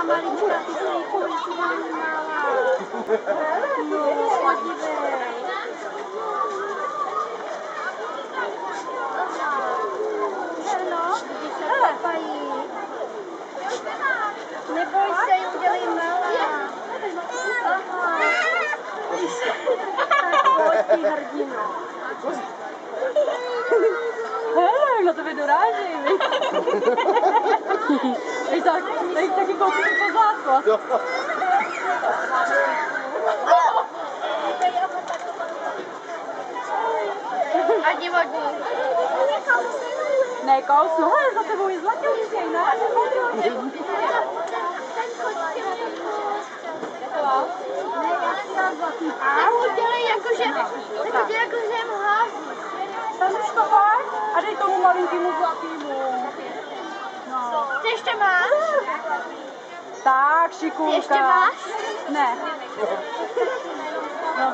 taková malička, ty slejkovičky malá. No, podívej. No, když se papají. Neboj se, udělej malá. Aha. Tak pojď, ty hrdino. Hej, na tebe doráží, víš? Teď taky koupím pozlátko. A divodní. Ne, kousnu, hele, za tebou je zlatější, ne? A udělej jakože jem hází. Tanuško, pojď a dej tomu malinkému zlatýmu. No. Ty ještě máš? Tak, šikulka. Ty ještě máš? Ne. No,